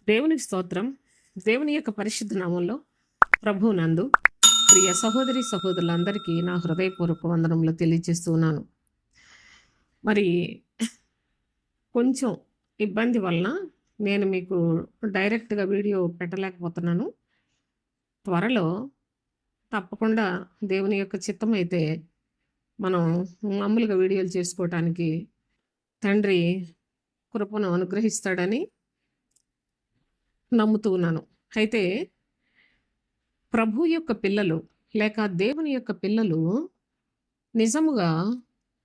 దేవునికి స్తోత్రం. దేవుని యొక్క పరిశుద్ధ నామంలో ప్రభువునందు ప్రియ సహోదరి సహోదరులందరికీ నా హృదయపూర్వక వందనములు తెలియజేస్తున్నాను. మరి కొంచెం ఇబ్బంది వలన నేను మీకు డైరెక్ట్గా వీడియో పెట్టలేకపోతున్నాను. త్వరలో తప్పకుండా దేవుని యొక్క చిత్తం అయితే మనం మామూలుగా వీడియోలు చేసుకోవటానికి తండ్రి కృపను అనుగ్రహిస్తాడని నమ్ముతూ ఉన్నాను. అయితే ప్రభు యొక్క పిల్లలు లేక దేవుని యొక్క పిల్లలు నిజముగా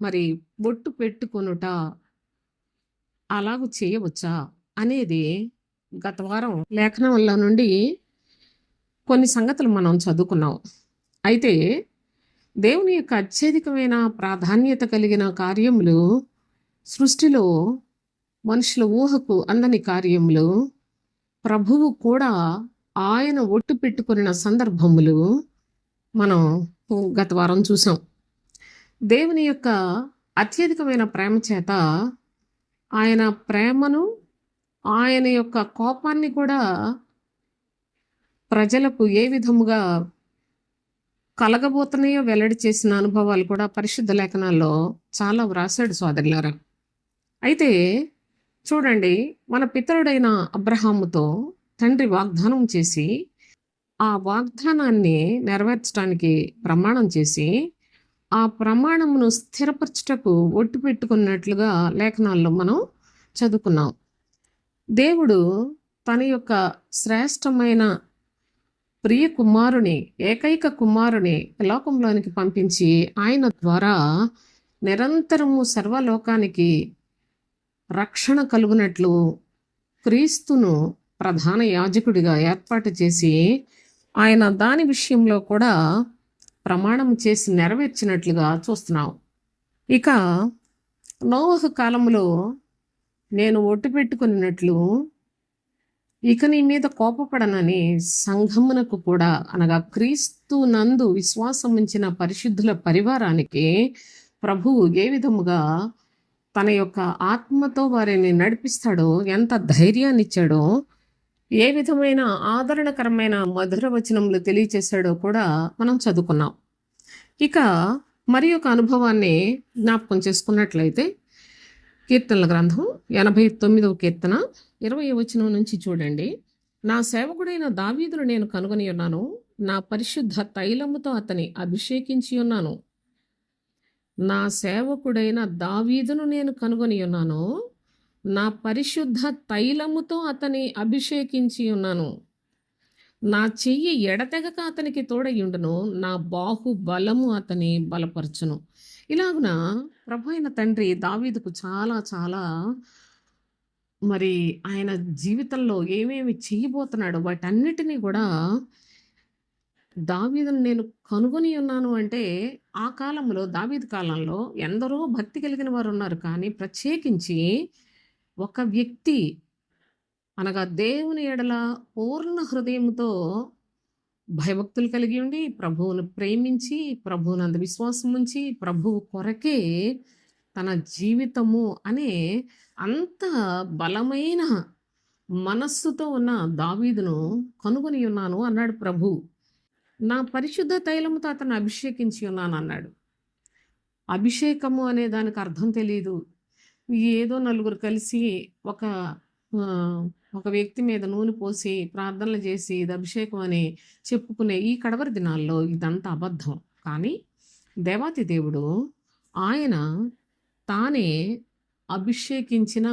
మరి బొట్టు పెట్టుకొనుట అలాగూ చేయవచ్చా అనేది గత వారం లేఖనంలో నుండి కొన్ని సంగతులు మనం చదువుకున్నాం. అయితే దేవుని యొక్క అత్యధికమైన ప్రాధాన్యత కలిగిన కార్యములు, సృష్టిలో మనుషుల ఊహకు అందని కార్యములు, ప్రభువు కూడా ఆయన ఒట్టు పెట్టుకున్న సందర్భములు మనం గత వారం చూసాం. దేవుని యొక్క అత్యధికమైన ప్రేమ చేత ఆయన ప్రేమను, ఆయన యొక్క కోపాన్ని కూడా ప్రజలకు ఏ విధముగా కలగబోతున్నాయో వెల్లడి చేసిన అనుభవాలు కూడా పరిశుద్ధ లేఖనాల్లో చాలా వ్రాసాడు సోదరులారా. అయితే చూడండి, మన పితరుడైన అబ్రహాముతో తండ్రి వాగ్దానం చేసి ఆ వాగ్దానాన్ని నెరవేర్చడానికి ప్రమాణం చేసి ఆ ప్రమాణమును స్థిరపరచుటకు ఒట్టు పెట్టుకున్నట్లుగా లేఖనాల్లో మనం చదువుకున్నాం. దేవుడు తన యొక్క శ్రేష్టమైన ప్రియ కుమారుని, ఏకైక కుమారుని లోకంలోనికి పంపించి ఆయన ద్వారా నిరంతరము సర్వలోకానికి రక్షణ కలుగునట్లు క్రీస్తును ప్రధాన యాజకుడిగా ఏర్పాటు చేసి ఆయన దాని విషయంలో కూడా ప్రమాణం చేసి నెరవేర్చినట్లుగా చూస్తున్నాం. ఇక నోవహు కాలంలో నేను ఒట్టు పెట్టుకున్నట్లు ఇక నీ మీద కోపపడనని సంఘమునకు కూడా, అనగా క్రీస్తు నందు విశ్వాసం ఉంచిన పరిశుద్ధుల పరివారానికి ప్రభువు ఏ విధముగా తన యొక్క ఆత్మతో వారిని నడిపిస్తాడో, ఎంత ధైర్యాన్ని ఇచ్చాడో, ఏ విధమైన ఆదరణకరమైన మధుర వచనములు తెలియచేశాడో కూడా మనం చదువుకున్నాం. ఇక మరి ఒక అనుభవాన్ని జ్ఞాపకం చేసుకున్నట్లయితే కీర్తనల గ్రంథం 89వ కీర్తన 20వ వచనం నుంచి చూడండి. నా సేవకుడైన దావీదును నేను కనుగొని ఉన్నాను, నా పరిశుద్ధ తైలముతో అతని అభిషేకించి ఉన్నాను. నా సేవకుడైన దావీదును నేను కనుగొని ఉన్నాను, నా పరిశుద్ధ తైలముతో అతని అభిషేకించి ఉన్నాను. నా చెయ్యి ఎడతెగక అతనికి తోడయుండును, నా బాహు బలము అతని బలపరచును. ఇలాగున ప్రభు అయిన తండ్రి దావీదుకు చాలా చాలా మరి ఆయన జీవితంలో ఏమేమి చేయబోతున్నాడో వాటన్నిటినీ కూడా దావీదును నేను కనుగొని ఉన్నాను అంటే, ఆ కాలంలో దావీదు కాలంలో ఎందరో భక్తి కలిగిన వారు ఉన్నారు, కానీ ప్రత్యేకించి ఒక వ్యక్తి, అనగా దేవుని ఎడల పూర్ణ హృదయంతో భయభక్తులు కలిగి ఉండి ప్రభువును ప్రేమించి ప్రభువునందు విశ్వాసం ఉంచి ప్రభువు కొరకే తన జీవితము అనే అంత బలమైన మనస్సుతో ఉన్న దావీదును కనుగొని ఉన్నాను అన్నాడు ప్రభు. నా పరిశుద్ధ తైలముతో అతను అభిషేకించి ఉన్నాను అన్నాడు. అభిషేకము అనే దానికి అర్థం తెలియదు. ఏదో నలుగురు కలిసి ఒక వ్యక్తి మీద నూనె పోసి ప్రార్థనలు చేసి ఇది అభిషేకం అని చెప్పుకునే ఈ కడవరి దినాల్లో ఇదంతా అబద్ధం. కానీ దేవాతి దేవుడు ఆయన తానే అభిషేకించిన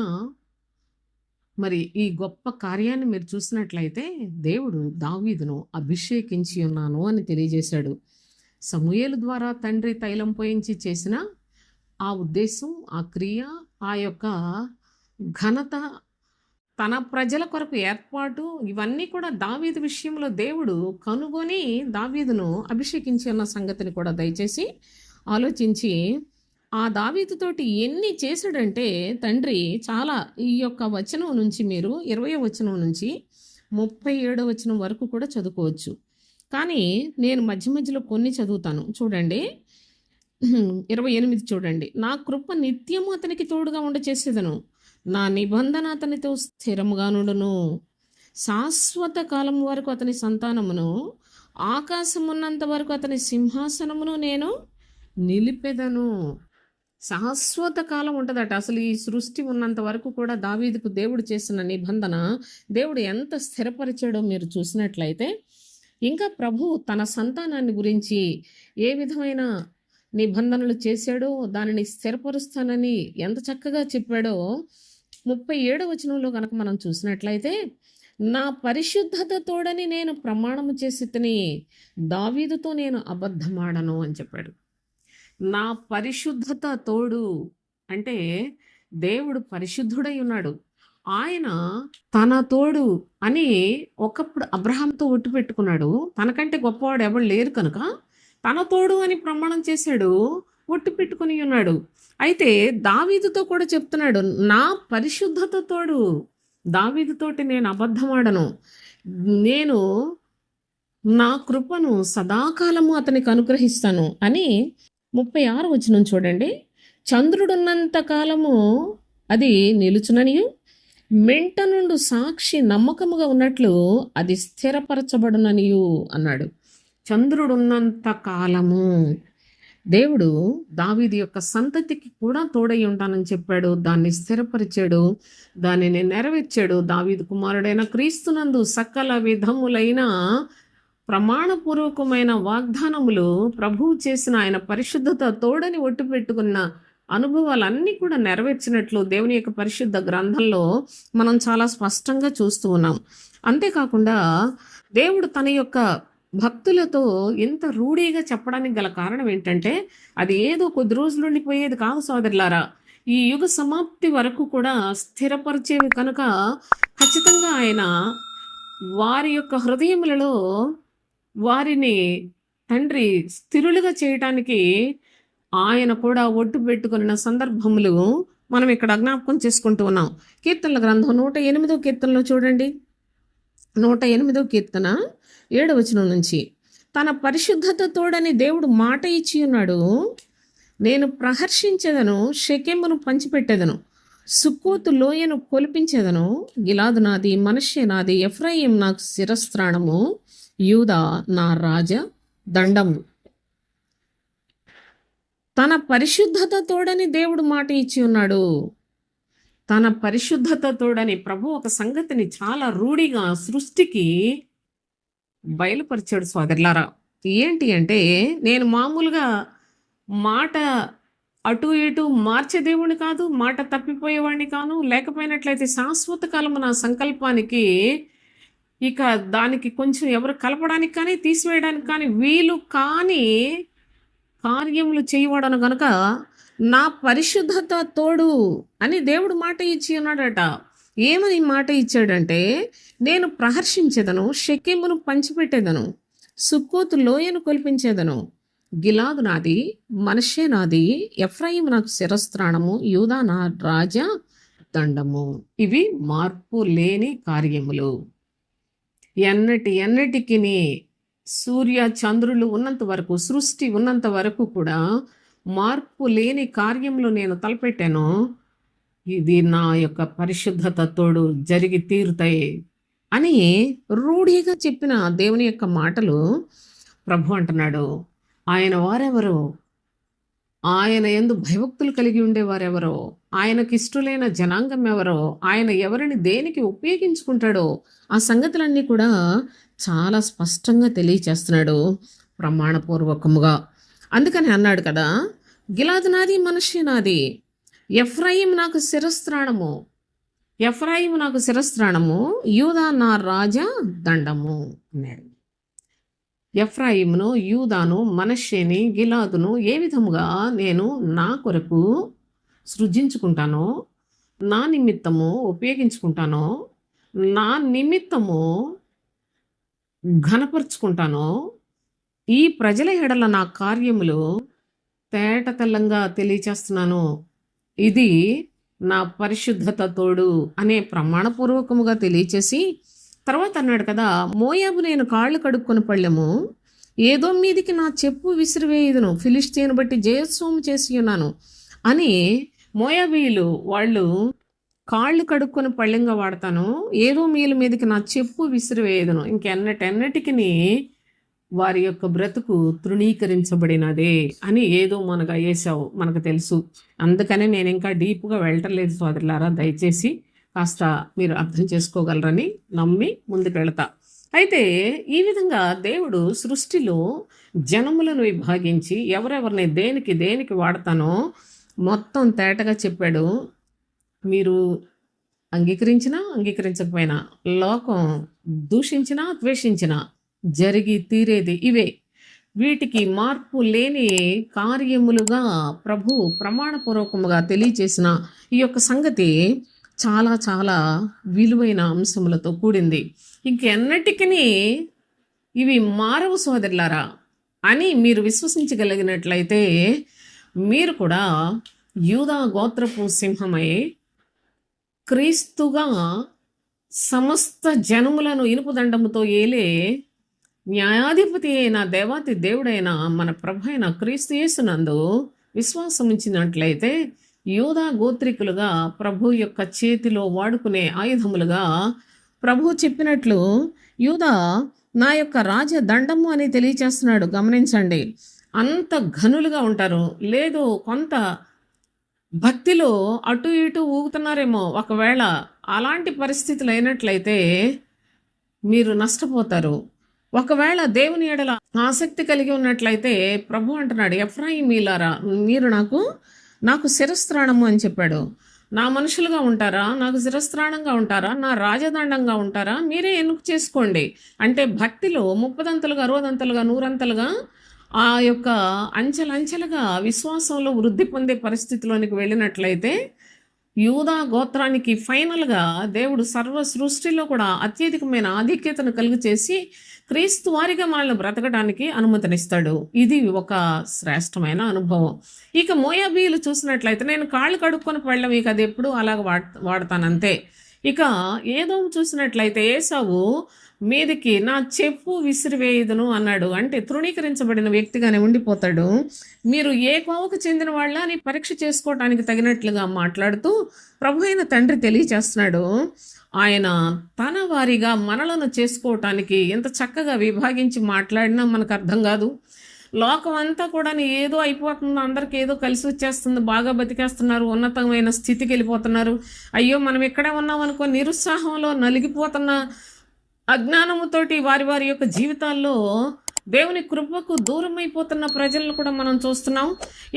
మరి ఈ గొప్ప కార్యాన్ని మీరు చూసినట్లయితే దేవుడు దావీదును అభిషేకించి ఉన్నాను అని తెలియజేశాడు. సమూయేలు ద్వారా తండ్రి తైలం పోయించి చేసిన ఆ ఉద్దేశం, ఆ క్రియ, ఆ యొక్క ఘనత, తన ప్రజల కొరకు ఏర్పాటు, ఇవన్నీ కూడా దావీదు విషయంలో దేవుడు కనుగొని దావీదును అభిషేకించి ఉన్న సంగతిని కూడా దయచేసి ఆలోచించి, ఆ దావీదుతోటి ఎన్ని చేశాడంటే తండ్రి చాలా ఈ యొక్క వచనం నుంచి మీరు 20వ వచనం నుంచి 37వ వచనం వరకు కూడా చదువుకోవచ్చు. కానీ నేను మధ్య మధ్యలో కొన్ని చదువుతాను. చూడండి, 28 చూడండి. నా కృప నిత్యము అతనికి తోడుగా ఉండ చేసేదను, నా నిబంధన అతనితో స్థిరముగా నుండును. శాశ్వత కాలం వరకు అతని సంతానమును, ఆకాశం ఉన్నంత వరకు అతని సింహాసనమును నేను నిలిపెదను. శాశ్వత కాలం ఉంటుందట. అసలు ఈ సృష్టి ఉన్నంత వరకు కూడా దావీదుకు దేవుడు చేసిన నిబంధన దేవుడు ఎంత స్థిరపరిచాడో మీరు చూసినట్లయితే, ఇంకా ప్రభు తన సంతానాన్ని గురించి ఏ విధమైన నిబంధనలు చేశాడో దానిని స్థిరపరుస్తానని ఎంత చక్కగా చెప్పాడో 37వ వచనంలో కనుక మనం చూసినట్లయితే, నా పరిశుద్ధత తోడని నేను ప్రమాణము చేసి తిని దావీదుతో నేను అబద్ధమాడను అని చెప్పాడు. నా పరిశుద్ధత తోడు అంటే దేవుడు పరిశుద్ధుడై ఉన్నాడు. ఆయన తన తోడు అని ఒకప్పుడు అబ్రహాంతో ఒట్టు పెట్టుకున్నాడు. తనకంటే గొప్పవాడు ఎవరు లేరు కనుక తన తోడు అని ప్రమాణం చేశాడు, ఒట్టు పెట్టుకుని ఉన్నాడు. అయితే దావీదుతో కూడా చెప్తున్నాడు, నా పరిశుద్ధత తోడు, దావీదుతోటి నేను అబద్ధమాడను, నేను నా కృపను సదాకాలము అతనికి అనుగ్రహిస్తాను అని 36వ వచనం చూడండి. చంద్రుడున్నంత కాలము అది నిలుచుననియు, మెంట నుండు సాక్షి నమ్మకముగా ఉన్నట్లు అది స్థిరపరచబడుననియు అన్నాడు. చంద్రుడున్నంత కాలము దేవుడు దావీదు యొక్క సంతతికి కూడా తోడై ఉంటానని చెప్పాడు. దాన్ని స్థిరపరిచాడు, దానిని నెరవేర్చాడు. దావీదు కుమారుడైన క్రీస్తునందు సకల విధములైన ప్రమాణపూర్వకమైన వాగ్దానములు ప్రభువు చేసిన ఆయన పరిశుద్ధత తోడని ఒట్టు పెట్టుకున్న అనుభవాలన్నీ కూడా నెరవేర్చినట్లు దేవుని యొక్క పరిశుద్ధ గ్రంథంలో మనం చాలా స్పష్టంగా చూస్తూ ఉన్నాం. అంతేకాకుండా దేవుడు తన యొక్క భక్తులతో ఎంత రూఢీగా చెప్పడానికి గల కారణం ఏంటంటే, అది ఏదో కొద్ది రోజులు ఉండిపోయేది కాదు సోదరులారా. ఈ యుగ సమాప్తి వరకు కూడా స్థిరపరిచేవి కనుక ఖచ్చితంగా ఆయన వారి యొక్క హృదయములలో వారిని తండ్రి స్థిరులుగా చేయటానికి ఆయన కూడా ఒట్టు పెట్టుకున్న సందర్భములు మనం ఇక్కడ జ్ఞాపకం చేసుకుంటూ ఉన్నాం. కీర్తనల గ్రంథం 108వ కీర్తనలో చూడండి. 108వ కీర్తన 7వ వచనం నుంచి, తన పరిశుద్ధత తోడని దేవుడు మాట ఇచ్చి ఉన్నాడు, నేను ప్రహర్షించేదను, షెకెమును పంచిపెట్టేదను, సుక్కోతు లోయను కొలిపించేదను, గిలాదు నాది, మనష్షే నాది, ఎఫ్రాయిం నాకు శిరస్త్రాణము, యూదా నా రాజ దండము. తన పరిశుద్ధత తోడని దేవుడు మాట ఇచ్చి ఉన్నాడు. తన పరిశుద్ధత తోడని ప్రభు ఒక సంగతిని చాలా రూఢిగా సృష్టికి బయలుపరిచాడు సోదరులారా. ఏంటి అంటే, నేను మామూలుగా మాట అటు ఇటు మార్చే దేవుడిని కాదు, మాట తప్పిపోయేవాడిని కాను, లేకపోయినట్లయితే శాశ్వత కాలము నా సంకల్పానికి ఇక దానికి కొంచెం ఎవరు కలపడానికి కానీ తీసివేయడానికి కానీ వీలు కాని కార్యములు చేయవాడను గనుక నా పరిశుద్ధత తోడు అని దేవుడు మాట ఇచ్చి ఉన్నాడట. ఏమని మాట ఇచ్చాడంటే, నేను ప్రహర్షించేదను, షెకెమును పంచిపెట్టేదను, సుక్కోతు లోయను కొలిపించేదను, గిలాదు నాది, మనష్షే నాది, ఎఫ్రాయిం నాకు శిరస్త్రాణము, యూదా నా రాజా దండము. ఇవి మార్పు లేని కార్యములు. ఎన్నటికి సూర్య చంద్రులు ఉన్నంత వరకు, సృష్టి ఉన్నంత వరకు కూడా మార్పు లేని కార్యములు నేను తలపెట్టాను. ఇది నా యొక్క పరిశుద్ధత తోడు జరిగి తీరుతాయి అని రూఢిగా చెప్పిన దేవుని యొక్క మాటలు ప్రభు అంటున్నాడు. ఆయన వారెవరో, ఆయన యందు భయభక్తులు కలిగి ఉండేవారెవరో, ఆయనకి ఇష్టలైన జనాంగం ఎవరో, ఆయన ఎవరిని దేనికి ఉపయోగించుకుంటాడో ఆ సంగతులన్నీ కూడా చాలా స్పష్టంగా తెలియచేస్తున్నాడు ప్రమాణపూర్వకముగా. అందుకని అన్నాడు కదా, గిలాదు నాది, మనష్షే నాది, ఎఫ్రాయిం నాకు శిరస్త్రాణము, ఎఫ్రాయిం నాకు శిరస్త్రాణము, యూదా నా రాజా దండము అన్నాడు. ఎఫ్రాయిమును, యూదాను, మనష్షేని, గిలాదును ఏ విధముగా నేను నా కొరకు సృజించుకుంటానో, నా నిమిత్తము ఉపయోగించుకుంటానో, నా నిమిత్తము ఘనపరుచుకుంటానో, ఈ ప్రజల ఎడల నా కార్యములు తేట తెల్లంగా తెలియచేస్తున్నాను. ఇది నా పరిశుద్ధత తోడు అనే ప్రమాణపూర్వకముగా తెలియచేసి తర్వాత అన్నాడు కదా, మోయాబు నేను కాళ్ళు కడుక్కొని పళ్ళెము, ఏదో మీదికి నా చెప్పు విసిరివేయుదును, ఫిలిష్తీయుని బట్టి జయోత్సవం చేసి ఉన్నాను అని మోయాబీయులు వాళ్ళు కాళ్ళు కడుక్కొని పళ్ళెంగా వాడతాను, ఏదో మీల మీదకి నా చెప్పు విసిరివేయదును. ఇంకెన్నటెన్నటికి వారి యొక్క బ్రతుకు తృణీకరించబడినదే అని ఏదో మనకు ఏసావు మనకు తెలుసు. అందుకనే నేను ఇంకా డీప్గా వెళ్ళటలేదు సోదరులారా. దయచేసి కాస్త మీరు అర్థం చేసుకోగలరని నమ్మి ముందుకు వెళతా. అయితే ఈ విధంగా దేవుడు సృష్టిలో జనములను విభాగించి ఎవరెవరిని దేనికి దేనికి వాడతానో మొత్తం తేటగా చెప్పాడు. మీరు అంగీకరించినా అంగీకరించకపోయినా, లోకం దూషించినా ద్వేషించినా జరిగి తీరేది ఇవే. వీటికి మార్పు లేని కార్యములుగా ప్రభు ప్రమాణపూర్వకముగా తెలియచేసిన ఈ యొక్క సంగతి చాలా చాలా విలువైన అంశములతో కూడింది. ఇంకెన్నటికీ ఇవి మారవు సోదరులారా అని మీరు విశ్వసించగలిగినట్లయితే మీరు కూడా యూదా గోత్రపు సింహమై క్రీస్తుగా సమస్త జనములను ఇనుపుదండముతో ఏలే న్యాయాధిపతి అయిన దేవాతి దేవుడైన మన ప్రభు అయిన క్రీస్తు యేసునందు విశ్వాసం ఉంచినట్లయితే యూదా గోత్రికులుగా ప్రభు యొక్క చేతిలో వాడుకునే ఆయుధములుగా ప్రభు చెప్పినట్లు యూదా నా యొక్క రాజదండము అని తెలియచేస్తున్నాడు. గమనించండి, అంత ఘనులుగా ఉంటారు. లేదు కొంత భక్తిలో అటు ఇటు ఊగుతున్నారేమో. ఒకవేళ అలాంటి పరిస్థితులు అయినట్లయితే మీరు నష్టపోతారు. ఒకవేళ దేవుని ఎడల ఆసక్తి కలిగి ఉన్నట్లయితే ప్రభు అంటున్నాడు, ఎఫ్రాయిమీలారా మీరు నాకు శిరస్త్రాణము అని చెప్పాడు. నా మనుషులుగా ఉంటారా, నాకు శిరస్త్రాణంగా ఉంటారా, నా రాజదండంగా ఉంటారా, మీరే ఎన్నుకు చేసుకోండి. అంటే భక్తిలో 30 60 100 ఆ యొక్క అంచెలంచెలుగా విశ్వాసంలో వృద్ధి పొందే పరిస్థితిలోనికి వెళ్ళినట్లయితే యూదా గోత్రానికి ఫైనల్గా దేవుడు సర్వ సృష్టిలో కూడా అత్యధికమైన ఆధిక్యతను కలుగు చేసి క్రీస్తు వారిగా మనల్ని బ్రతకడానికి అనుమతినిస్తాడు. ఇది ఒక శ్రేష్టమైన అనుభవం. ఇక మోయాబీలు చూసినట్లయితే నేను కాళ్ళు కడుక్కొని పళ్ళం, ఇక అది ఎప్పుడు అలాగ వాడతానంతే. ఇక ఏదో చూసినట్లయితే ఏసావు మీదికి నా చెప్పు విసిరివేయుదును అన్నాడు. అంటే తృణీకరించబడిన వ్యక్తిగానే ఉండిపోతాడు. మీరు ఏ కోవకు చెందిన వాళ్ళ అని పరీక్ష చేసుకోవటానికి తగినట్లుగా మాట్లాడుతూ ప్రభు అయిన తండ్రి తెలియచేస్తున్నాడు. ఆయన తన వారిగా మనలను చేసుకోవటానికి ఎంత చక్కగా విభాగించి మాట్లాడినా మనకు అర్థం కాదు. లోకం అంతా కూడా ఏదో అయిపోతుంది, అందరికి ఏదో కలిసి వచ్చేస్తుంది, బాగా బతికేస్తున్నారు, ఉన్నతమైన స్థితికి వెళ్ళిపోతున్నారు. అయ్యో మనం ఇక్కడే ఉన్నాం అనుకో నిరుత్సాహంలో నలిగిపోతున్న అజ్ఞానముతోటి వారి వారి యొక్క జీవితాల్లో దేవుని కృపకు దూరం అయిపోతున్న ప్రజలను కూడా మనం చూస్తున్నాం.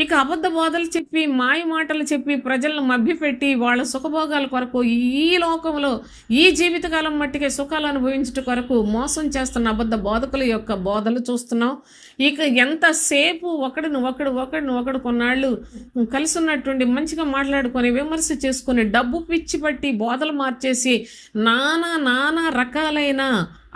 ఇక అబద్ధ బోధలు చెప్పి మాయ మాటలు చెప్పి ప్రజలను మభ్యపెట్టి వాళ్ళ సుఖభోగాల కొరకు ఈ లోకంలో ఈ జీవితకాలం మట్టికే సుఖాలు అనుభవించట కొరకు మోసం చేస్తున్న అబద్ధ బోధకుల యొక్క బోధలు చూస్తున్నాం. ఇక ఎంతసేపు ఒకడు కొన్నాళ్ళు కలిసి ఉన్నట్టుండి మంచిగా మాట్లాడుకొని విమర్శ చేసుకొని డబ్బు పిచ్చి పట్టి బోధలు మార్చేసి నానా రకాలైన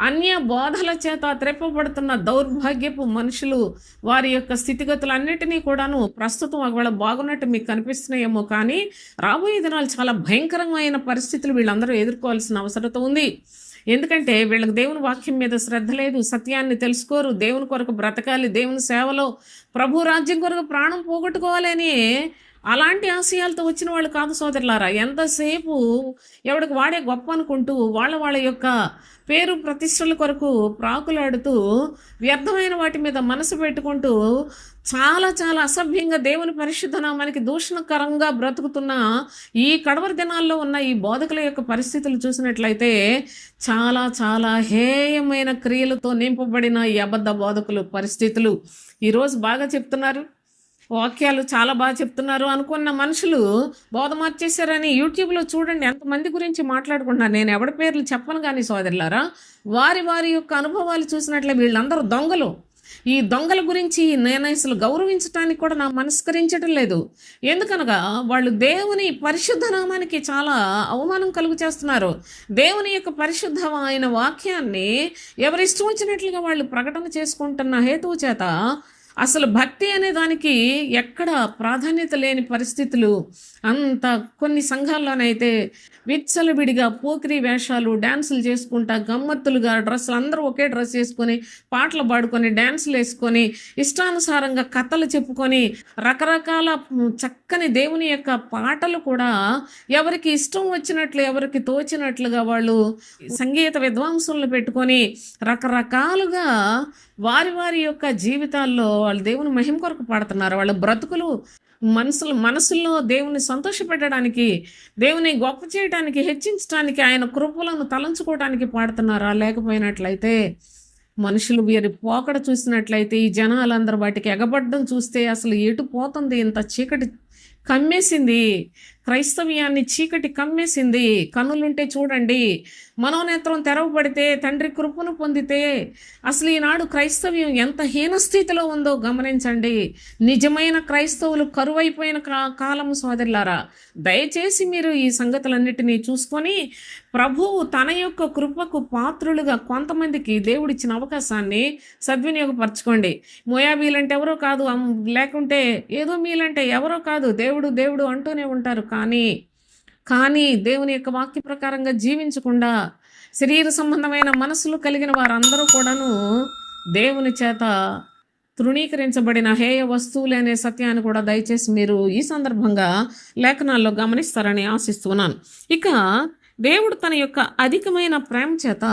అన్య బోధల చేత త్రెప్పబడుతున్న దౌర్భాగ్యపు మనుషులు వారి యొక్క స్థితిగతులన్నిటినీ కూడాను ప్రస్తుతం ఒకవేళ బాగున్నట్టు మీకు కనిపిస్తున్నాయేమో, కానీ రాబోయే దినాలు చాలా భయంకరమైన పరిస్థితులు వీళ్ళందరూ ఎదుర్కోవాల్సిన అవసరత ఉంది. ఎందుకంటే వీళ్ళకి దేవుని వాక్యం మీద శ్రద్ధ లేదు, సత్యాన్ని తెలుసుకోరు, దేవుని కొరకు బ్రతకాలి, దేవుని సేవలో ప్రభు రాజ్యం కొరకు ప్రాణం పోగొట్టుకోవాలని అలాంటి ఆశయాలతో వచ్చిన వాళ్ళు కాదు సోదరులారా. ఎంతసేపు ఎవడికి వాడే గొప్ప అనుకుంటూ వాళ్ళ యొక్క పేరు ప్రతిష్టల కొరకు ప్రాకులాడుతూ వ్యర్థమైన వాటి మీద మనసు పెట్టుకుంటూ చాలా చాలా అసభ్యంగా దేవుని పరిశుద్ధ నామానికి దూషణకరంగా బ్రతుకుతున్న ఈ కడవరి దినాల్లో ఉన్న ఈ బోధకుల యొక్క పరిస్థితులు చూసినట్లయితే చాలా చాలా హేయమైన క్రియలతో నింపబడిన ఈ అబద్ధ బోధకులు పరిస్థితులు ఈరోజు బాగా చెప్తున్నారు, వాక్యాలు చాలా బాగా చెప్తున్నారు అనుకున్న మనుషులు బోధ మార్చేశారని యూట్యూబ్లో చూడండి ఎంతమంది గురించి మాట్లాడుకుంటున్నారు. నేను ఎవరి పేర్లు చెప్పను కానీ సోదరులారా, వారి యొక్క అనుభవాలు చూసినట్లే వీళ్ళందరూ దొంగలు. ఈ దొంగల గురించి నేను అసలు గౌరవించడానికి కూడా నా మనస్కరించడం లేదు. ఎందుకనగా వాళ్ళు దేవుని పరిశుద్ధ నామానికి చాలా అవమానం కలుగు చేస్తున్నారు. దేవుని యొక్క పరిశుద్ధమైన వాక్యాన్ని ఎవరిష్టం వచ్చినట్లుగా వాళ్ళు ప్రకటన చేసుకుంటున్న హేతువు చేత అసలు భక్తి అనే దానికి ఎక్కడ ప్రాధాన్యత లేని పరిస్థితులు. అంత కొన్ని సంఘాల్లోనైతే విచ్చలవిడిగా పోకిరి వేషాలు, డాన్సులు చేసుకుంటా, గమ్మత్తులుగా డ్రెస్సులు, అందరూ ఒకే డ్రెస్ వేసుకొని, పాటలు పాడుకొని, డాన్సులు వేసుకొని, ఇష్టానుసారంగా కథలు చెప్పుకొని, రకరకాల చక్కని దేవుని యొక్క పాటలు కూడా ఎవరికి ఇష్టం వచ్చినట్లు, ఎవరికి తోచినట్లుగా వాళ్ళు సంగీత విద్వాంసులను పెట్టుకొని రకరకాలుగా వారి వారి యొక్క జీవితాల్లో వాళ్ళు దేవుని మహిమ కొరకు పాడుతున్నారు. వాళ్ళ బ్రతుకులు మనసుల్లో దేవుని సంతోషపెట్టడానికి, దేవుని గొప్ప చేయడానికి, హెచ్చించడానికి, ఆయన కృపలను తలంచుకోవడానికి పాడుతున్నారా? లేకపోయినట్లయితే మనుషులు వీరి పోకడ చూసినట్లయితే, ఈ జనాలందరూ వాటికి ఎగబడ్డం చూస్తే అసలు ఎటు పోతుంది? ఇంత చీకటి కమ్మేసింది, క్రైస్తవ్యాన్ని చీకటి కమ్మేసింది. కన్నులుంటే చూడండి, మనోనేత్రం తెరవబడితే, తండ్రి కృపను పొందితే అసలు ఈనాడు క్రైస్తవ్యం ఎంత హీనస్థితిలో ఉందో గమనించండి. నిజమైన క్రైస్తవులు కరువైపోయిన కాలం సోదరులారా, దయచేసి మీరు ఈ సంగతులన్నిటినీ చూసుకొని ప్రభువు తన యొక్క కృపకు పాత్రులుగా కొంతమందికి దేవుడిచ్చిన అవకాశాన్ని సద్వినియోగపరచుకోండి. మోయాబీలంటే ఎవరో కాదు, లేకుంటే ఏదో మీలంటే ఎవరో కాదు, దేవుడు దేవుడు అంటూనే ఉంటారు. కానీ దేవుని యొక్క వాక్య ప్రకారంగా జీవించకుండా శరీర సంబంధమైన మనసులు కలిగిన వారందరూ కూడాను దేవుని చేత తృణీకరించబడిన హేయ వస్తువులు అనే సత్యాన్ని కూడా దయచేసి మీరు ఈ సందర్భంగా లేఖనాల్లో గమనిస్తారని ఆశిస్తున్నాను. ఇక దేవుడు తన యొక్క అధికమైన ప్రేమ చేత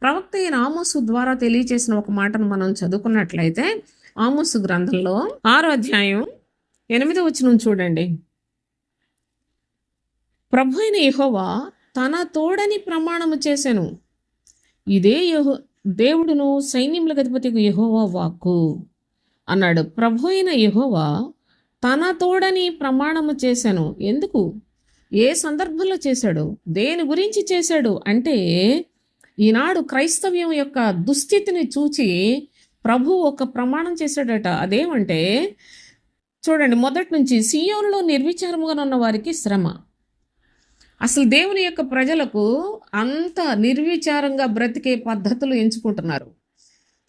ప్రవక్త అయిన ఆమోసు ద్వారా తెలియచేసిన ఒక మాటను మనం చదువుకున్నట్లయితే, ఆమోసు గ్రంథంలో 6వ అధ్యాయం 8వ వచనం చూడండి. ప్రభు అయిన యెహోవా తన తోడని ప్రమాణము చేసెను, ఇదే దేవుడును సైన్యములకు అధిపతికి యెహోవా వాక్కు అన్నాడు. ప్రభు అయిన యెహోవా తన తోడని ప్రమాణము చేశాను. ఎందుకు? ఏ సందర్భంలో చేశాడు? దేని గురించి చేశాడు అంటే, ఈనాడు క్రైస్తవ్యం యొక్క దుస్థితిని చూచి ప్రభు ఒక ప్రమాణం చేశాడట. అదేమంటే చూడండి, మొదటి నుంచి సియోనులో నిర్విచారముగా ఉన్న వారికి శ్రమ. అసలు దేవుని యొక్క ప్రజలకు అంత నిర్విచారంగా బ్రతికే పద్ధతులు ఎంచుకుంటున్నారు.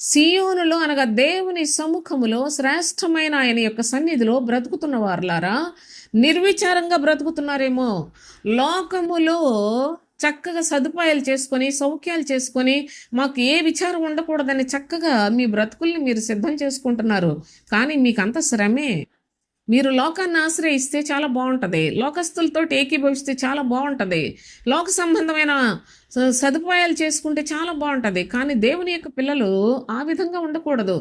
సియోనులో అనగా దేవుని సముఖములో శ్రేష్టమైన ఆయన యొక్క సన్నిధిలో బ్రతుకుతున్న వారులారా నిర్విచారంగా బ్రతుకుతున్నారేమో. లోకములో చక్కగా సదుపాయాలు చేసుకొని, సౌఖ్యాలు చేసుకొని, మాకు ఏ విచారం ఉండకూడదని చక్కగా మీ బ్రతుకుల్ని మీరు సిద్ధం చేసుకుంటున్నారు. కానీ మీకు అంత శ్రమే. మీరు లోకాన్ని ఆశ్రయిస్తే చాలా బాగుంటుంది, లోకస్తులతో ఏకీభవిస్తే చాలా బాగుంటుంది, లోక సంబంధమైన సదుపాయాలు చేసుకుంటే చాలా బాగుంటుంది. కానీ దేవుని యొక్క పిల్లలు ఆ విధంగా ఉండకూడదు.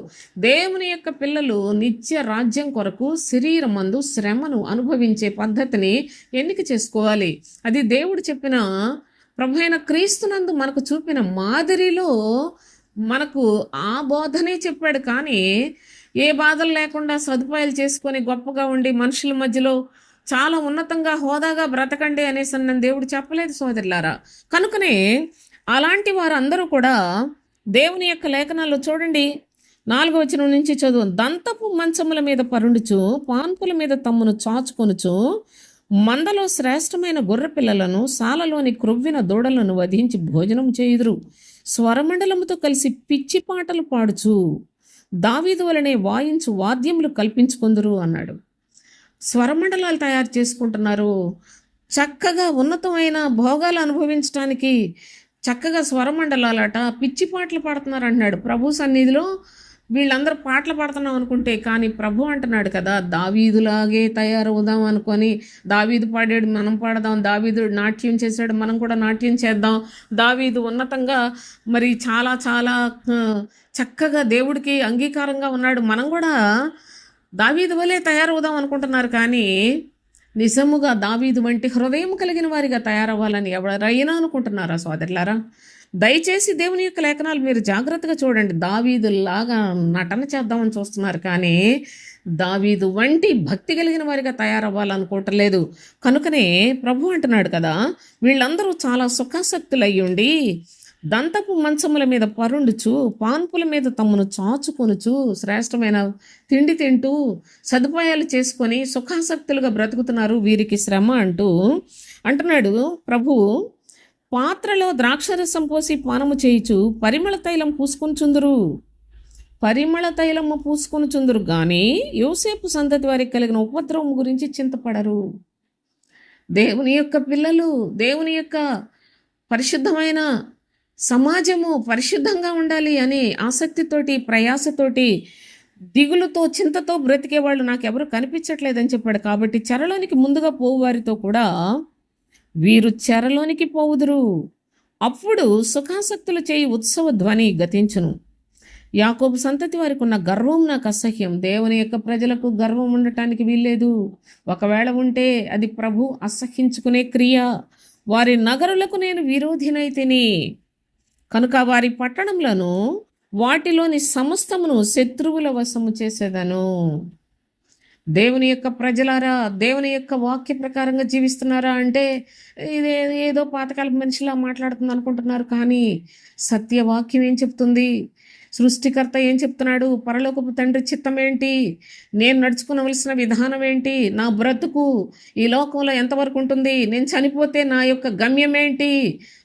దేవుని యొక్క పిల్లలు నిత్య రాజ్యం కొరకు శరీరమందు శ్రమను అనుభవించే పద్ధతిని ఎన్నిక చేసుకోవాలి. అది దేవుడు చెప్పిన, ప్రభు అయిన క్రీస్తునందు మనకు చూపిన మాదిరిలో మనకు ఆ బోధనే చెప్పాడు. కానీ ఏ బాధలు లేకుండా సదుపాయాలు చేసుకొని గొప్పగా ఉండి మనుషుల మధ్యలో చాలా ఉన్నతంగా హోదాగా బ్రతకండి అనేసి నన్ను దేవుడు చెప్పలేదు సోదరులారా. కనుకనే అలాంటి వారందరూ కూడా దేవుని యొక్క లేఖనాల్లో చూడండి, 4వ వచనం నుంచి చదువు. దంతపు మంచముల మీద పరుండుచు, పాన్పుల మీద తమ్మును చాచుకొనుచు, మందలో శ్రేష్టమైన గొర్రె పిల్లలను, సాలలోని క్రొవ్విన దూడలను వధించి భోజనం చేయుదురు. స్వరమండలముతో కలిసి పిచ్చి పాటలు పాడుచు దావీదు వలనే వాయించు వాద్యములు కల్పించుకుందరు అన్నాడు. స్వరమండలాలు తయారు చేసుకుంటున్నారు, చక్కగా ఉన్నతమైన భోగాలు అనుభవించడానికి చక్కగా స్వరమండలాలట, పిచ్చి పాటలు పాడుతున్నారు అంటున్నాడు. ప్రభు సన్నిధిలో వీళ్ళందరూ పాటలు పాడుతున్నాం అనుకుంటే, కానీ ప్రభు అంటున్నాడు కదా, దావీదులాగే తయారవుదాం అనుకొని, దావీదు పాడాడు మనం పాడదాం, దావీదు నాట్యం చేశాడు మనం కూడా నాట్యం చేద్దాం, దావీదు ఉన్నతంగా మరి చాలా చాలా చక్కగా దేవుడికి అంగీకారంగా ఉన్నాడు, మనం కూడా దావీదు వలే తయారవుదాం అనుకుంటున్నారు. కానీ నిజముగా దావీదు వంటి హృదయం కలిగిన వారిగా తయారవ్వాలని ఎవరైనా అనుకుంటున్నారా సోదరులారా? దయచేసి దేవుని యొక్క లేఖనాలు మీరు జాగ్రత్తగా చూడండి. దావీదులాగా నటన చేద్దామని చూస్తున్నారు, కానీ దావీదు వంటి భక్తి కలిగిన వారిగా తయారవ్వాలనుకోవట్లేదు. కనుకనే ప్రభు అంటున్నాడు కదా, వీళ్ళందరూ చాలా సుఖాసక్తులు అయ్యుండి దంతపు మంచముల మీద పరుండుచు, పాన్పుల మీద తమ్మును చాచుకొనుచు, శ్రేష్టమైన తిండి తింటూ సదుపాయాలు చేసుకొని సుఖాసక్తులుగా బ్రతుకుతున్నారు, వీరికి శ్రమ అంటున్నాడు ప్రభు. పాత్రలో ద్రాక్షరసం పోసి పానము చేయుచు పరిమళ తైలం పూసుకొంచుందురు. పరిమళ తైలము పూసుకొని చుందురు కానీ యోసేపు సంతతి వారికి కలిగిన ఉపద్రవం గురించి చింతపడరు. దేవుని యొక్క పిల్లలు, దేవుని యొక్క పరిశుద్ధమైన సమాజము పరిశుద్ధంగా ఉండాలి అని ఆసక్తితోటి, ప్రయాసతోటి, దిగులుతో, చింతతో బ్రతికే వాళ్ళు నాకెవరు కనిపించట్లేదని చెప్పాడు. కాబట్టి చెరలోనికి ముందుగా పోవు వారితో కూడా వీరు చెరలోనికి పోవుదురు. అప్పుడు సుఖాసక్తులు చేయి ఉత్సవ ధ్వని గతించును. యాకోబు సంతతి వారికి ఉన్న గర్వం నాకు అసహ్యం. దేవుని యొక్క ప్రజలకు గర్వం ఉండటానికి వీల్లేదు. ఒకవేళ ఉంటే అది ప్రభు అసహ్యించుకునే క్రియ. వారి నగరులకు నేను విరోధినైతిని కనుక వారి పట్టణంలోను వాటిలోని సమస్తమును శత్రువుల వశము చేసేదను. దేవుని యొక్క ప్రజలారా, దేవుని యొక్క వాక్య ప్రకారంగా జీవిస్తున్నారా అంటే ఇదే ఏదో పాతకాలపు మనిషిలా మాట్లాడుతుంది అనుకుంటున్నారు. కానీ సత్యవాక్యం ఏం చెప్తుంది? సృష్టికర్త ఏం చెప్తున్నాడు? పరలోకపు తండ్రి చిత్తం ఏంటి? నేను నడుచుకునవలసిన విధానం ఏంటి? నా బ్రతుకు ఈ లోకంలో ఎంతవరకు ఉంటుంది? నేను చనిపోతే నా యొక్క గమ్యం ఏంటి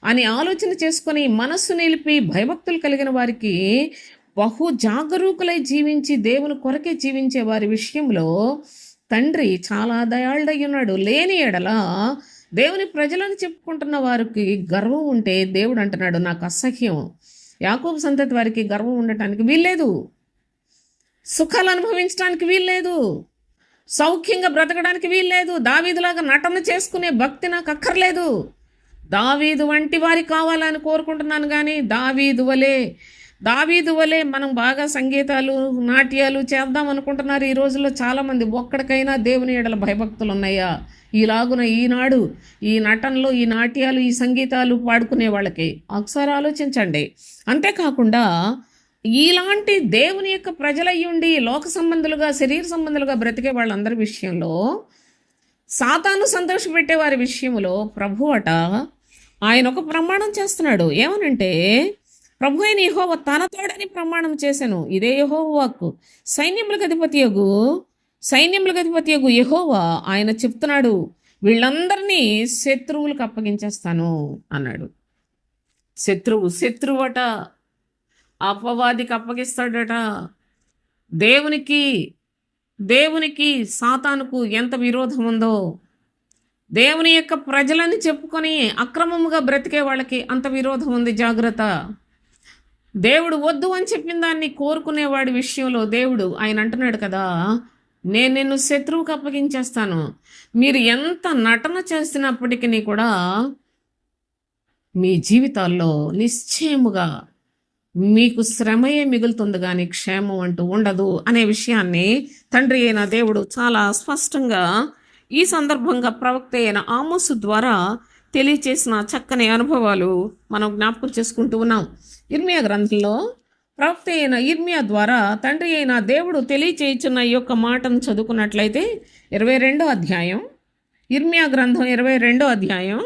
అని ఆలోచన చేసుకొని మనస్సు నిలిపి భయభక్తులు కలిగిన వారికి, బహు జాగరూకులై జీవించి దేవుని కొరకే జీవించే వారి విషయంలో తండ్రి చాలా దయాళుడై ఉన్నాడు. లేని ఎడల దేవుని ప్రజలను చెప్పుకుంటున్న వారికి గర్వం ఉంటే దేవుడు అంటున్నాడు నాకు అసహ్యం. యాకోబు సంతతి వారికి గర్వం ఉండటానికి వీల్లేదు. సుఖాలు అనుభవించడానికి వీల్లేదు. సౌఖ్యంగా బ్రతకడానికి వీల్లేదు. దావీదులాగా నటన చేసుకునే భక్తి నాకు అక్కర్లేదు. దావీదు వంటి వారి కావాలని కోరుకుంటున్నాను. కానీ దావీదు వలే మనం బాగా సంగీతాలు, నాట్యాలు చేద్దాం అనుకుంటున్నారు ఈ రోజుల్లో చాలామంది. ఒక్కడికైనా దేవుని ఎడల భయభక్తులు ఉన్నాయా? ఈలాగున ఈనాడు ఈ నటనలు, ఈ నాట్యాలు, ఈ సంగీతాలు పాడుకునే వాళ్ళకి ఒకసారి ఆలోచించండి. అంతేకాకుండా ఇలాంటి దేవుని యొక్క ప్రజలయ్యుండి లోక సంబంధులుగా, శరీర సంబంధులుగా బ్రతికే వాళ్ళందరి విషయంలో, సాతాను సంతోషపెట్టే వారి విషయంలో ప్రభు ఆయన ఒక ప్రమాణం చేస్తున్నాడు. ఏమనంటే, ప్రభు అయిన యెహోవా తన తోడని ప్రమాణం చేశాను. ఇదే యెహోవా వాక్కు. సైన్యములకు అధిపతియగు యెహోవా ఆయన చెప్తున్నాడు, వీళ్ళందరినీ శత్రువులకు అప్పగించేస్తాను అన్నాడు. శత్రువట, అపవాదికి అప్పగిస్తాడట. దేవునికి సాతానుకు ఎంత విరోధం ఉందో, దేవుని యొక్క ప్రజలని చెప్పుకొని అక్రమముగా బ్రతికే వాళ్ళకి అంత విరోధం ఉంది. జాగ్రత్త. దేవుడు వద్దు అని చెప్పిన దాన్ని కోరుకునేవాడి విషయంలో దేవుడు ఆయన అంటున్నాడు కదా, నేను నిన్ను శత్రువుకు అప్పగించేస్తాను. మీరు ఎంత నటన చేసినప్పటికీ కూడా మీ జీవితాల్లో నిశ్చయముగా మీకు శ్రమయే మిగులుతుంది కానీ క్షేమం అంటూ ఉండదు అనే విషయాన్ని తండ్రి అయిన దేవుడు చాలా స్పష్టంగా ఈ సందర్భంగా ప్రవక్త అయిన ఆమోసు ద్వారా తెలియచేసిన చక్కని అనుభవాలు మనం జ్ఞాపకం చేసుకుంటూ ఉన్నాం. ఇర్మియా గ్రంథంలో ప్రవక్త అయిన ఇర్మియా ద్వారా తండ్రి అయిన దేవుడు తెలియచేయుచున్న ఈ యొక్క మాటను చదువుకున్నట్లయితే 22వ అధ్యాయం, ఇర్మియా గ్రంథం 22వ అధ్యాయం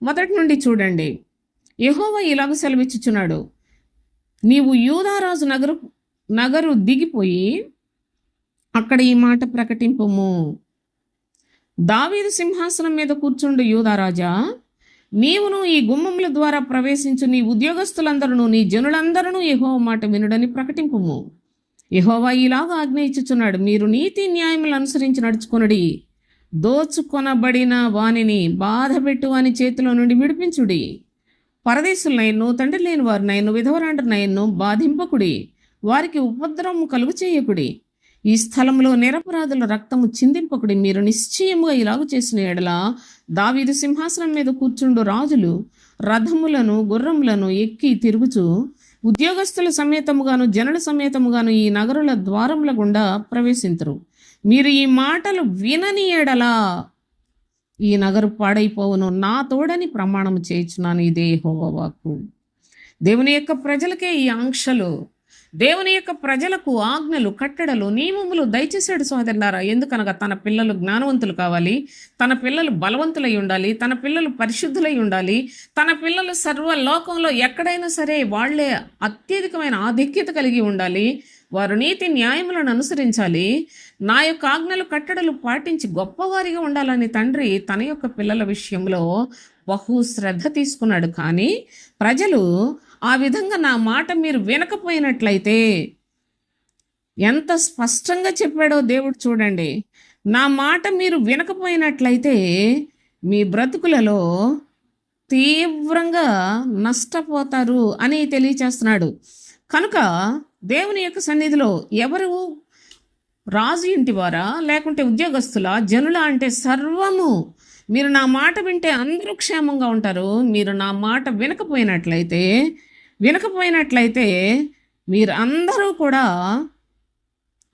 మొదటి నుండి చూడండి. యెహోవా ఇలాగ సెలవిచ్చుచున్నాడు, నీవు యూదారాజు నగరు దిగిపోయి అక్కడ ఈ మాట ప్రకటింపుము. దావీదు సింహాసనం మీద కూర్చుండు యూదారాజా, నీవును ఈ గుమ్మముల ద్వారా ప్రవేశించు నీ ఉద్యోగస్తులందరూ, నీ జనులందరూ యెహోవా మాట వినుడని ప్రకటింపుము. యెహోవా ఇలాగ ఆజ్ఞ ఇచ్చుచున్నాడు, మీరు నీతి న్యాయములు అనుసరించి నడుచుకొనుడి. దోచుకొనబడిన వానిని బాధపెట్టు వాని చేతిలో నుండి విడిపించుడి. పరదేశులనైను, తండ్రి లేని వారినైను, విధవరాండ్రనైను బాధింపకుడి. వారికి ఉపద్రవము కలుగు చేయకుడి. ఈ స్థలంలో నిరపరాధుల రక్తము చిందింపకుడి. మీరు నిశ్చయముగా ఇలాగ చేసిన ఎడల దావీదు సింహాసనం మీద కూర్చుండు రాజులు రథములను, గుర్రములను ఎక్కి తిరుగుచు ఉద్యోగస్తుల సమేతముగాను, జనుల సమేతముగాను ఈ నగరుల ద్వారముల గుండా ప్రవేశింతురు. మీరు ఈ మాటలు వినని ఎడల ఈ నగరు పాడైపోవును. నా తోడని ప్రమాణం చేయుచున్నాను. ఇదే యెహోవా వాక్కు. దేవుని యొక్క ప్రజలకే ఈ ఆంక్షలు, దేవుని యొక్క ప్రజలకు ఆజ్ఞలు, కట్టడలు, నియమములు దయచేసాడు సోదరులారా. ఎందుకనగా తన పిల్లలు జ్ఞానవంతులు కావాలి, తన పిల్లలు బలవంతులై ఉండాలి, తన పిల్లలు పరిశుద్ధులై ఉండాలి, తన పిల్లలు సర్వలోకంలో ఎక్కడైనా సరే వాళ్లే అత్యధికమైన ఆధిక్యత కలిగి ఉండాలి, వారు నీతి న్యాయములను అనుసరించాలి, నా యొక్క ఆజ్ఞలు, కట్టడలు పాటించి గొప్పవారిగా ఉండాలని తండ్రి తన యొక్క పిల్లల విషయంలో బహు శ్రద్ధ తీసుకున్నాడు. కానీ ప్రజలు ఆ విధంగా నా మాట మీరు వినకపోయినట్లయితే ఎంత స్పష్టంగా చెప్పాడో దేవుడు చూడండి. నా మాట మీరు వినకపోయినట్లయితే మీ బ్రతుకులలో తీవ్రంగా నష్టపోతారు అని తెలియచేస్తున్నాడు. కనుక దేవుని యొక్క సన్నిధిలో ఎవరు రాజు ఇంటి వారా లేకుంటే ఉద్యోగస్తుల జనుల అంటే సర్వము మీరు నా మాట వింటే అందరూ క్షేమంగా ఉంటారు. మీరు నా మాట వినకపోయినట్లయితే మీరు అందరూ కూడా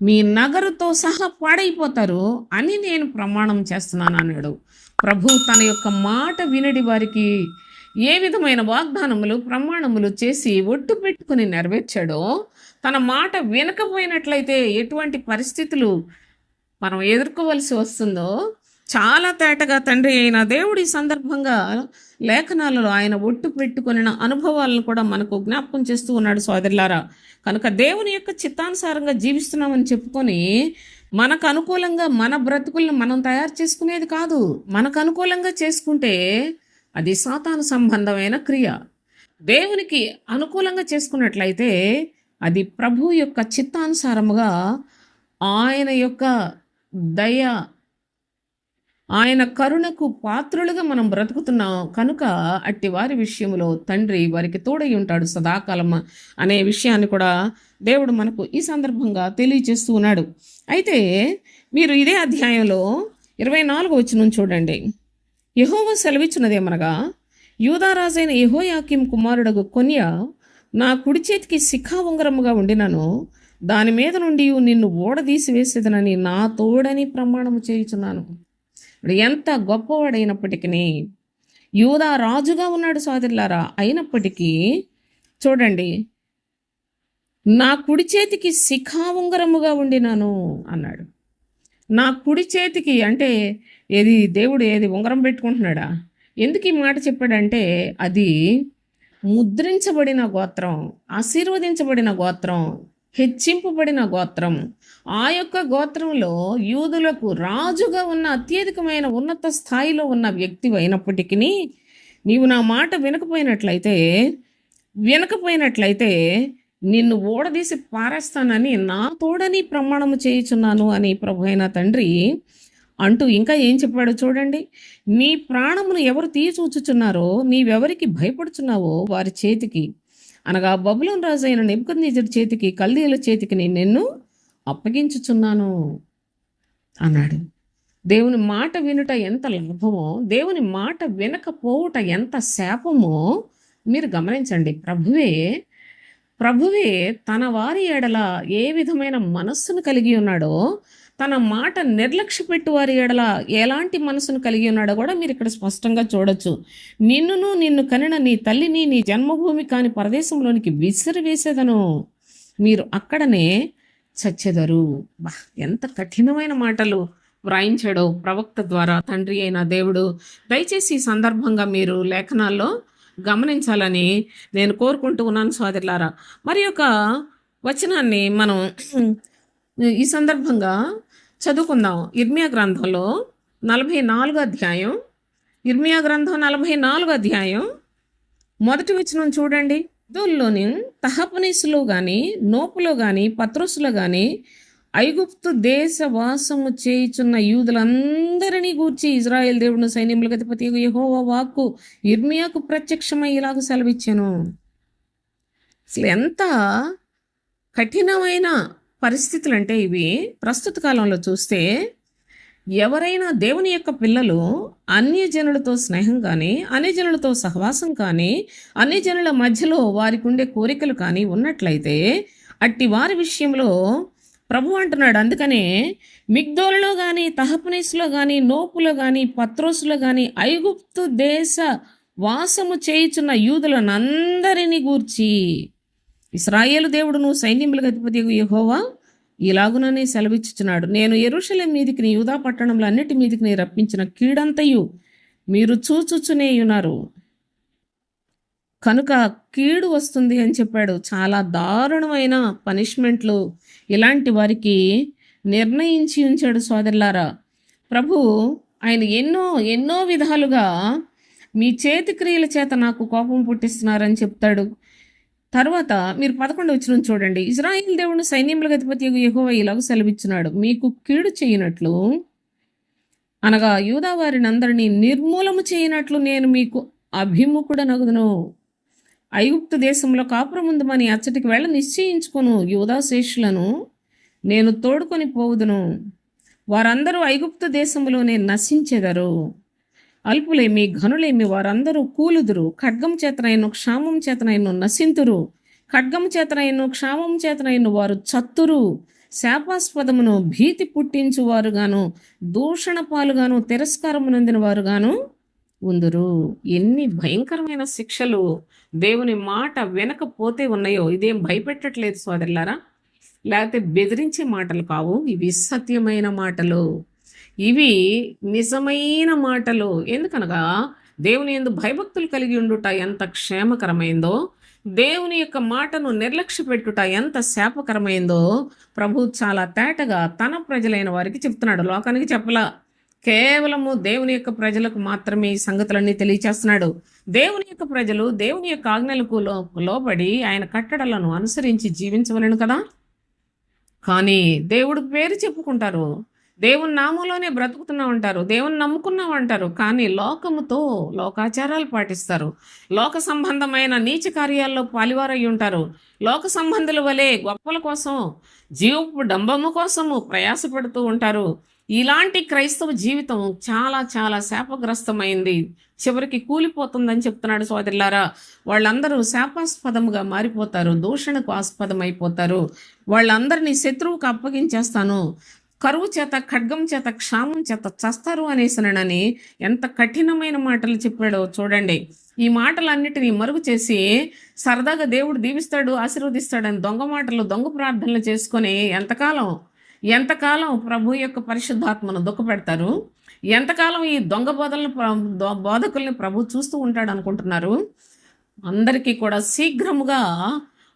మీ నగరుతో సహా పాడైపోతారు అని నేను ప్రమాణం చేస్తున్నాను అన్నాడు. ప్రభు తన యొక్క మాట వినడి వారికి ఏ విధమైన వాగ్దానములు ప్రమాణములు చేసి ఒట్టు పెట్టుకుని నెరవేర్చాడో, తన మాట వినకపోయినట్లయితే ఎటువంటి పరిస్థితులు మనం ఎదుర్కోవలసి వస్తుందో చాలా తేటగా తండ్రి అయిన దేవుడి సందర్భంగా లేఖనాలలో ఆయన ఒట్టు పెట్టుకున్న అనుభవాలను కూడా మనకు జ్ఞాపకం చేస్తూ ఉన్నాడు సోదరులారా. కనుక దేవుని యొక్క చిత్తానుసారంగా జీవిస్తున్నామని చెప్పుకొని మనకు అనుకూలంగా మన బ్రతుకులను మనం తయారు చేసుకునేది కాదు. మనకు అనుకూలంగా చేసుకుంటే అది సాతాను సంబంధమైన క్రియ. దేవునికి అనుకూలంగా చేసుకున్నట్లయితే అది ప్రభు యొక్క చిత్తానుసారముగా ఆయన యొక్క దయ, ఆయన కరుణకు పాత్రులుగా మనం బ్రతుకుతున్నాం. కనుక అట్టి వారి విషయంలో తండ్రి వారికి తోడై ఉంటాడు సదాకాలం అనే విషయాన్ని కూడా దేవుడు మనకు ఈ సందర్భంగా తెలియజేస్తూ ఉన్నాడు. అయితే మీరు ఇదే అధ్యాయంలో 24వ వచనం చూడండి. యెహోవా సెలవిచ్చినదేమనగా, యూదారాజైన యెహోయాకీం కుమారుడగు కొన్యా నా కుడి చేతికి శిఖా ఉంగరముగా ఉండినను దాని మీద నుండి నిన్ను ఓడదీసి వేసేదనని నా తోడని ప్రమాణము చేయుచున్నాను. ఎంత గొప్పవాడైనప్పటికీ యూదా రాజుగా ఉన్నాడు సోదరులారా. అయినప్పటికీ చూడండి, నా కుడి చేతికి శిఖా ఉంగరముగా ఉండినాను అన్నాడు. నా కుడి చేతికి అంటే దేవుడు ఉంగరం పెట్టుకుంటున్నాడా? ఎందుకు ఈ మాట చెప్పాడంటే అది ముద్రించబడిన గోత్రం, ఆశీర్వదించబడిన గోత్రం, హెచ్చింపబడిన గోత్రం. ఆ యొక్క గోత్రంలో యూదులకు రాజుగా ఉన్న అత్యధికమైన ఉన్నత స్థాయిలో ఉన్న వ్యక్తి అయినప్పటికీ నీవు నా మాట వినకపోయినట్లయితే నిన్ను ఓడదీసి పారేస్తానని నా తోడని ప్రమాణము చేయుచున్నాను అని ప్రభు అయిన తండ్రి అంటూ ఇంకా ఏం చెప్పాడో చూడండి. నీ ప్రాణమును ఎవరు తీయచూచుచున్నారో, నీవెవరికి భయపడుచున్నావో వారి చేతికి, అనగా బబులోను రాజు అయిన నెబుకద్నెజరు చేతికి, కల్దీయుల చేతికి నేను నిన్ను అప్పగించుచున్నాను అన్నాడు. దేవుని మాట వినుట ఎంత లాభమో, దేవుని మాట వినకపోవుట ఎంత శాపమో మీరు గమనించండి. ప్రభువే తన వారి ఎడల ఏ విధమైన మనస్సును కలిగి ఉన్నాడో, తన మాట నిర్లక్ష్య పెట్టు వారి ఎడల ఎలాంటి మనసును కలిగి ఉన్నాడో కూడా మీరు ఇక్కడ స్పష్టంగా చూడొచ్చు. నిన్ను కనిన నీ తల్లిని నీ జన్మభూమి కాని పరదేశంలోనికి విసిరివేసేదను, మీరు అక్కడనే చచ్చెదరు. ఎంత కఠినమైన మాటలు వ్రాయించాడో ప్రవక్త ద్వారా తండ్రి అయిన దేవుడు. దయచేసి ఈ సందర్భంగా మీరు లేఖనాల్లో గమనించాలని నేను కోరుకుంటూ ఉన్నాను సోదరులారా. మరి యొక్క వచనాన్ని మనం ఈ సందర్భంగా చదువుకుందాం. ఇర్మియా గ్రంథంలో 44వ అధ్యాయం, ఇర్మియా గ్రంథం 44వ అధ్యాయం మొదటి వచనం చూడండి. యూదుల్లోని తహపనీసులో కానీ, నోపులో కానీ, పత్రోసులో కానీ ఐగుప్తు దేశ వాసము చేయుచున్న యూదులందరినీ గూర్చి ఇజ్రాయేల్ దేవుడు సైన్యములకు అధిపతి యెహోవా వాక్కు ఇర్మియాకు ప్రత్యక్షమై ఇలాగ సెలవిచ్చాను. అసలు ఎంత కఠినమైన పరిస్థితులు అంటే ఇవి. ప్రస్తుత కాలంలో చూస్తే ఎవరైనా దేవుని యొక్క పిల్లలు అన్యజనులతో స్నేహం కానీ, అన్యజనులతో సహవాసం కానీ, అన్యజనుల మధ్యలో వారికి ఉండే కోరికలు కానీ ఉన్నట్లయితే అట్టి వారి విషయంలో ప్రభు అంటున్నాడు. అందుకనే మిగ్దోలులో కానీ, తహపనేసులో కానీ, నోపులో కానీ, పత్రోసులో కానీ ఐగుప్తు దేశ వాసము చేయుచున్న యూదులనందరినీ గూర్చి ఇశ్రాయేలు దేవుడును సైన్యములకు అధిపతి యెహోవా ఇలాగుననే సెలవిచ్చుచున్నాడు. నేను యెరూషలేము మీదికి యూదా పట్టణంలో అన్నిటి మీదికి రప్పించిన కీడంతయు మీరు చూచుచునే ఉన్నారు. కనుక కీడు వస్తుంది అని చెప్పాడు. చాలా దారుణమైన పనిష్మెంట్లు ఇలాంటి వారికి నిర్ణయించి ఉంచాడు సోదరులారా. ప్రభు ఆయన ఎన్నో విధాలుగా మీ చేతి క్రియల చేత నాకు కోపం పుట్టిస్తున్నారని చెప్తాడు. తర్వాత మీరు 11 వచనం చూడండి. ఇశ్రాయేలు దేవుడు సైన్యములకు అధిపతి యెహోవా ఇలాగ సెలవిచ్చున్నాడు, మీకు కీడు చేయనట్లు అనగా యూదా వారిని అందరినీ నిర్మూలము చేయనట్లు నేను మీకు అభిముఖుడనగుదును. ఐగుప్తు దేశంలో కాపురముందుమని అచ్చటికి వెళ్ళ నిశ్చయించుకొను యూదా శేషులను నేను తోడుకొని పోవుదును. వారందరూ ఐగుప్తు దేశంలోనే నశించెదరు. అల్పులేమి ఘనులేమి వారందరూ కూలుదురు. ఖడ్గం చేతనైన క్షామం చేతనైన నశింతురు. ఖడ్గం చేతనైన క్షామం చేతనైన వారు చత్తురు. శాపాస్పదమును భీతి పుట్టించువారుగాను దూషణ పాలుగాను తిరస్కారము నొందిన వారుగాను ఉందురు. ఎన్ని భయంకరమైన శిక్షలు దేవుని మాట వినకపోతే ఉన్నాయో. ఇదేం భయపెట్టట్లేదు సోదరులారా, లేకపోతే బెదిరించే మాటలు కావు, ఇవి సత్యమైన మాటలు, ఇవి నిజమైన మాటలు. ఎందుకనగా దేవుని యందు భయభక్తులు కలిగి ఉండుట ఎంత క్షేమకరమైందో, దేవుని యొక్క మాటను నిర్లక్ష్య పెట్టుట ఎంత శాపకరమైందో ప్రభు చాలా తేటగా తన ప్రజలైన వారికి చెప్తున్నాడు. లోకానికి చెప్పలా, కేవలము దేవుని యొక్క ప్రజలకు మాత్రమే ఈ సంగతులన్నీ తెలియచేస్తున్నాడు. దేవుని యొక్క ప్రజలు దేవుని యొక్క ఆజ్ఞలకు లోబడి ఆయన కట్టడలను అనుసరించి జీవించవలను కదా. కానీ దేవుడు పేరు చెప్పుకుంటారు, దేవుని నామంలోనే బ్రతుకుతున్నాం అంటారు, దేవుని నమ్ముకున్నాం అంటారు, కానీ లోకముతో లోకాచారాలు పాటిస్తారు, లోక సంబంధమైన నీచ కార్యాల్లో పాలివారై ఉంటారు, లోక సంబంధుల వలె గొప్పల కోసం జీవపు డంబము కోసము ప్రయాసపడుతూ ఉంటారు. ఇలాంటి క్రైస్తవ జీవితం చాలా చాలా శాపగ్రస్తమైంది, చివరికి కూలిపోతుందని చెప్తున్నాడు సోదరులారా. వాళ్ళందరూ శాపాస్పదముగా మారిపోతారు, దూషణకు ఆస్పదమైపోతారు. వాళ్ళందరినీ శత్రువుకు అప్పగించేస్తాను, కరువు చేత ఖడ్గం చేత క్షామం చేత చస్తారు అనేసినని ఎంత కఠినమైన మాటలు చెప్పాడో చూడండి. ఈ మాటలన్నిటినీ మరుగు చేసి సరదాగా దేవుడు దీవిస్తాడు ఆశీర్వదిస్తాడని దొంగ మాటలు దొంగ ప్రార్థనలు చేసుకొని ఎంతకాలం ప్రభు యొక్క పరిశుద్ధాత్మను దుఃఖపెడతారు? ఎంతకాలం ఈ దొంగ బోధకుల్ని ప్రభు చూస్తూ ఉంటాడు అనుకుంటున్నారు? అందరికీ కూడా శీఘ్రముగా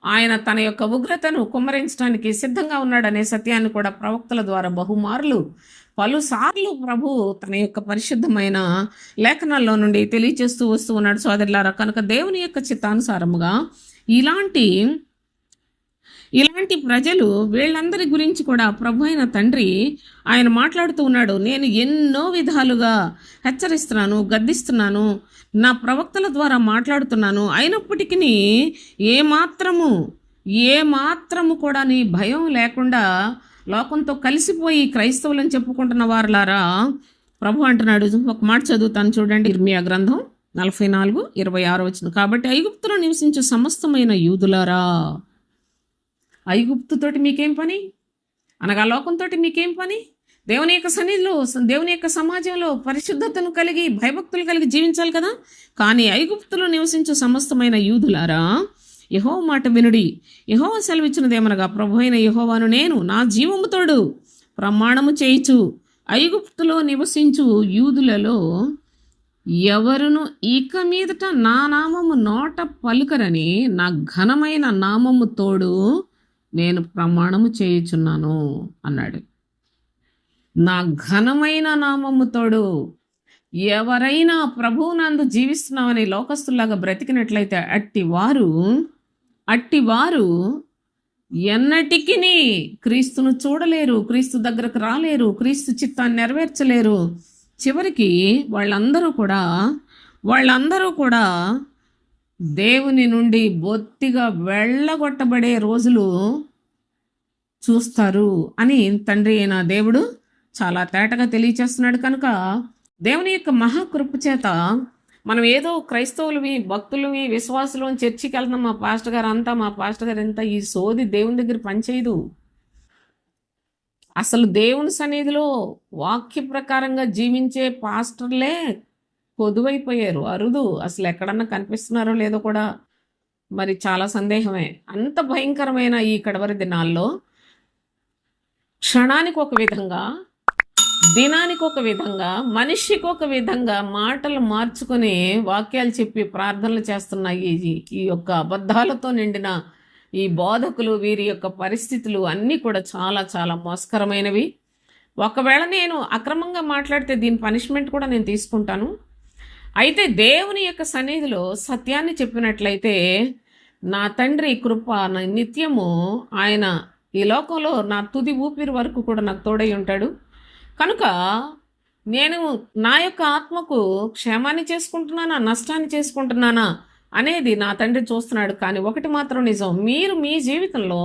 ఆయన తన యొక్క ఉగ్రతను కుమ్మరించడానికి సిద్ధంగా ఉన్నాడనే సత్యాన్ని కూడా ప్రవక్తల ద్వారా పలుసార్లు ప్రభు తన యొక్క పరిశుద్ధమైన లేఖనాల్లో నుండి తెలియచేస్తూ వస్తూ ఉన్నాడు సోదరులారా. కనుక దేవుని యొక్క చిత్తానుసారముగా ఇలాంటి ప్రజలు, వీళ్ళందరి గురించి కూడా ప్రభు అయిన తండ్రి ఆయన మాట్లాడుతూ ఉన్నాడు. నేను ఎన్నో విధాలుగా హెచ్చరిస్తున్నాను, గద్దిస్తున్నాను, నా ప్రవక్తల ద్వారా మాట్లాడుతున్నాను, అయినప్పటికీ ఏమాత్రము కూడా నీ భయం లేకుండా లోకంతో కలిసిపోయి క్రైస్తవులని చెప్పుకుంటున్న వారులారా ప్రభు అంటున్నాడు. ఒక మాట చదువుతాను చూడండి, ఇర్మియా గ్రంథం 44:26 వచనం. కాబట్టి ఐగుప్తులో నివసించే సమస్తమైన యూదులారా, ఐగుప్తుతోటి మీకేం పని? అనగా లోకంతో మీకేం పని? దేవుని యొక్క సన్నిధిలో, దేవుని యొక్క సమాజంలో పరిశుద్ధతను కలిగి భయభక్తులు కలిగి జీవించాలి కదా. కానీ ఐగుప్తులో నివసించు సమస్తమైన యూదులారా, యెహోవా మాట వినుడి. యెహోవా సెలవిచ్చినదేమనగా, ప్రభు అయిన యెహోవాను నేను నా జీవముతోడు ప్రమాణము చేయిచు, ఐగుప్తులో నివసించు యూదులలో ఎవరును ఇక మీదట నా నామము నోట పలుకరని నా ఘనమైన నామము తోడు నేను ప్రమాణము చేయుచున్నాను అన్నాడు. నా ఘనమైన నామముతోడు ఎవరైనా ప్రభువునందు జీవిస్తున్నామని లోకస్తులాగా బ్రతికినట్లయితే అట్టివారు ఎన్నటికీ క్రీస్తును చూడలేరు, క్రీస్తు దగ్గరకు రాలేరు, క్రీస్తు చిత్తాన్ని నెరవేర్చలేరు. చివరికి వాళ్ళందరూ కూడా దేవుని నుండి బొత్తిగా వెళ్ళగొట్టబడే రోజులు చూస్తారు అని తండ్రి అయిన దేవుడు చాలా తేటగా తెలియచేస్తున్నాడు. కనుక దేవుని యొక్క మహాకృప చేత మనం ఏదో క్రైస్తవులవి, భక్తులవి, విశ్వాసులు చర్చికి వెళ్తాం, మా పాస్టర్ గారు అంతా ఈ సోది దేవుని దగ్గర పనిచేయదు. అసలు దేవుని సన్నిధిలో వాక్య ప్రకారంగా జీవించే పాస్టర్లే కొదువైపోయారు, అరుదు. అసలు ఎక్కడన్నా కనిపిస్తున్నారో లేదో కూడా మరి చాలా సందేహమే. అంత భయంకరమైన ఈ కడవరి దినాల్లో క్షణానికి ఒక విధంగా, దినానికి ఒక విధంగా, మనిషికి ఒక విధంగా మాటలు మార్చుకొని వాక్యాలు చెప్పి ప్రార్థనలు చేస్తున్న ఈ యొక్క అబద్ధాలతో నిండిన ఈ బోధకులు, వీరి యొక్క పరిస్థితులు అన్నీ కూడా చాలా చాలా మోసకరమైనవి. ఒకవేళ నేను అక్రమంగా మాట్లాడితే దీని పనిష్మెంట్ కూడా నేను తీసుకుంటాను. అయితే దేవుని యొక్క సన్నిధిలో సత్యాన్ని చెప్పినట్లయితే నా తండ్రి కృప నిత్యము ఆయన ఈ లోకంలో నా తుది ఊపిరి వరకు కూడా నాకు తోడై ఉంటాడు. కనుక నేను నా యొక్క ఆత్మకు క్షేమాన్ని చేసుకుంటున్నానా, నష్టాన్ని చేసుకుంటున్నానా అనేది నా తండ్రి చూస్తున్నాడు. కానీ ఒకటి మాత్రం నిజం, మీరు మీ జీవితంలో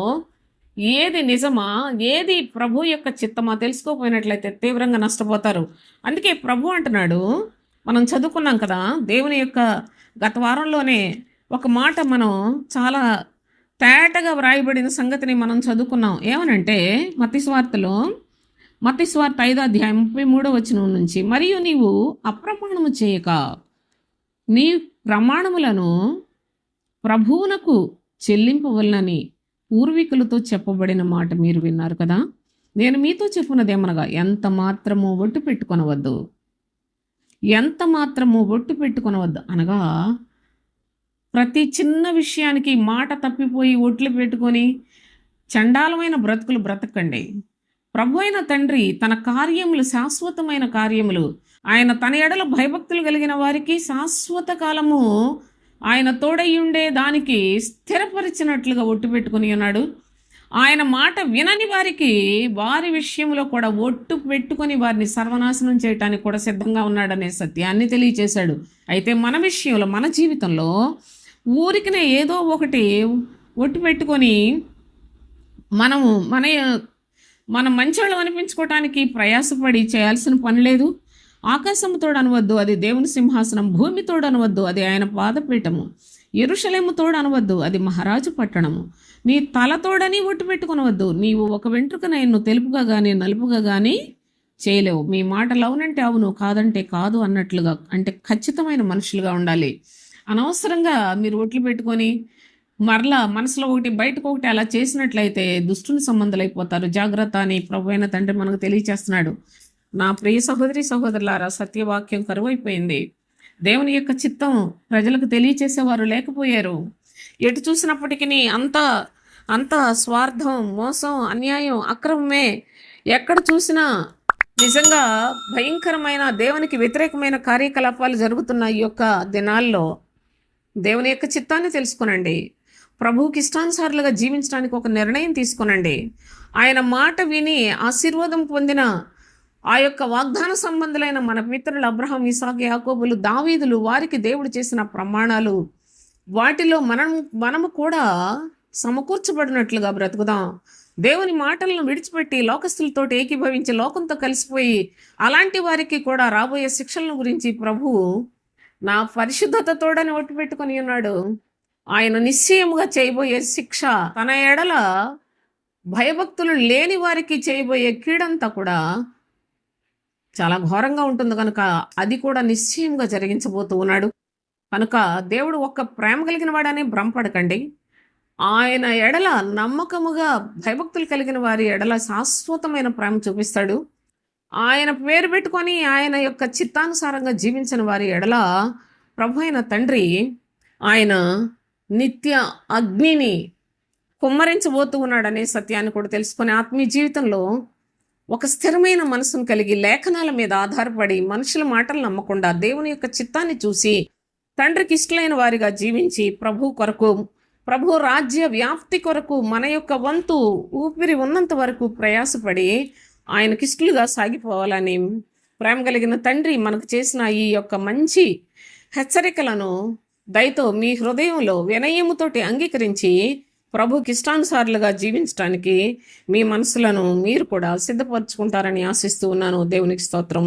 ఏది నిజమా, ఏది ప్రభు యొక్క చిత్తమా తెలుసుకోపోయినట్లయితే తీవ్రంగా నష్టపోతారు. అందుకే ప్రభు అంటున్నాడు, మనం చదువుకున్నాం కదా, దేవుని యొక్క గత వారంలోనే ఒక మాట మనం చాలా తేటగా వ్రాయబడిన సంగతిని మనం చదువుకున్నాం. ఏమనంటే మత్తయి సువార్త 5:33 నుంచి, మరియు నీవు అప్రమాణము చేయక నీ ప్రమాణములను ప్రభువునకు చెల్లింపవలనని పూర్వీకులతో చెప్పబడిన మాట మీరు విన్నారు కదా. నేను మీతో చెప్పున్నదేమనగా, ఎంత మాత్రము ఒట్టు పెట్టుకొనవద్దు అనగా, ప్రతి చిన్న విషయానికి మాట తప్పిపోయి ఒట్లు పెట్టుకొని చండాలమైన బ్రతుకులు బ్రతకండి. ప్రభు అయిన తండ్రి తన కార్యములు శాశ్వతమైన కార్యములు, ఆయన తన ఎడల భయభక్తులు కలిగిన వారికి శాశ్వత కాలము ఆయన తోడయ్యుండే దానికి స్థిరపరిచినట్లుగా ఒట్టు పెట్టుకుని ఉన్నాడు. ఆయన మాట వినని వారికి వారి విషయంలో కూడా ఒట్టు పెట్టుకొని వారిని సర్వనాశనం చేయటానికి కూడా సిద్ధంగా ఉన్నాడనే సత్యాన్ని తెలియచేశాడు. అయితే మన విషయంలో, మన జీవితంలో ఊరికినే ఏదో ఒకటి ఒట్టు పెట్టుకొని మనం మంచోళ్ళం అనిపించుకోవటానికి ప్రయాసపడి చేయాల్సిన పని లేదు. ఆకాశము తోడు అనవద్దు, అది దేవుని సింహాసనం. భూమి తోడు అనవద్దు, అది ఆయన పాదపీఠము. యెరూషలేము తోడు అనవద్దు, అది మహారాజు పట్టణము. నీ తలతోడని ఒట్టు పెట్టుకొనవద్దు. నీవు ఒక వెంట్రుకనైను తెలుపుగా కానీ నలుపుగా కానీ చేయలేవు. మీ మాటలు అవునంటే అవును, కాదంటే కాదు అన్నట్లుగా, అంటే ఖచ్చితమైన మనుషులుగా ఉండాలి. అనవసరంగా మీరు ఒట్లు పెట్టుకొని మరలా మనసులో ఒకటి బయటకు ఒకటి అలా చేసినట్లయితే దుష్టుని సంబంధాలైపోతారు. జాగ్రత్త అని ప్రభు అయిన తండ్రి మనకు తెలియచేస్తున్నాడు. నా ప్రియ సహోదరి సహోదరులారా, సత్యవాక్యం కరువైపోయింది. దేవుని యొక్క చిత్తం ప్రజలకు తెలియచేసేవారు లేకపోయారు. ఎటు చూసినప్పటికీ అంత స్వార్థం, మోసం, అన్యాయం, అక్రమమే. ఎక్కడ చూసినా నిజంగా భయంకరమైన దేవునికి వ్యతిరేకమైన కార్యకలాపాలు జరుగుతున్న ఈ యొక్క దినాల్లో దేవుని యొక్క చిత్తాన్ని తెలుసుకునండి. ప్రభువుకి ఇష్టానుసారులుగా జీవించడానికి ఒక నిర్ణయం తీసుకునండి. ఆయన మాట విని ఆశీర్వాదం పొందిన ఆ యొక్క వాగ్దాన సంబంధులైన మన పితరులు అబ్రహాం, ఇసాకు, యాకోబులు, దావీదులు, వారికి దేవుడు చేసిన ప్రమాణాలు, వాటిలో మనము కూడా సమకూర్చబడినట్లుగా బ్రతుకుదాం. దేవుని మాటలను విడిచిపెట్టి లోకస్తులతో ఏకీభవించి లోకంతో కలిసిపోయి అలాంటి వారికి కూడా రాబోయే శిక్షలను గురించి ప్రభువు నా పరిశుద్ధతతోడని ఒట్టు పెట్టుకొని ఉన్నాడు. ఆయన నిశ్చయముగా చేయబోయే శిక్ష, తన ఎడల భయభక్తులు లేని వారికి చేయబోయే కీడంతా కూడా చాలా ఘోరంగా ఉంటుంది. కనుక అది కూడా నిశ్చయంగా జరిగించబోతూ ఉన్నాడు. కనుక దేవుడు ఒక్క ప్రేమ కలిగిన వాడనే భ్రమపడకండి. ఆయన ఎడల నమ్మకముగా భయభక్తులు కలిగిన వారి ఎడల శాశ్వతమైన ప్రేమ చూపిస్తాడు. ఆయన పేరు పెట్టుకొని ఆయన యొక్క చిత్తానుసారంగా జీవించిన వారి ఎడల ప్రభు అయిన తండ్రి ఆయన నిత్య అగ్నిని కుమ్మరించబోతూ ఉన్నాడనే సత్యాన్ని కూడా తెలుసుకొని ఆత్మీయ జీవితంలో ఒక స్థిరమైన మనసును కలిగి లేఖనాల మీద ఆధారపడి మనుషుల మాటలు నమ్మకుండా దేవుని యొక్క చిత్తాన్ని చూసి తండ్రికి ఇష్టలైన వారిగా జీవించి ప్రభు రాజ్య వ్యాప్తి కొరకు మన యొక్క వంతు ఊపిరి ఉన్నంత వరకు ప్రయాసపడి ఆయనకిష్టలుగా సాగిపోవాలని ప్రేమ కలిగిన తండ్రి మనకు చేసిన ఈ యొక్క మంచి హెచ్చరికలను దయతో మీ హృదయంలో వినయముతోటి అంగీకరించి ప్రభుకి ఇష్టానుసారులుగా జీవించడానికి మీ మనసులను మీరు కూడా సిద్ధపరచుకుంటారని ఆశిస్తూ ఉన్నాను. దేవునికి స్తోత్రం.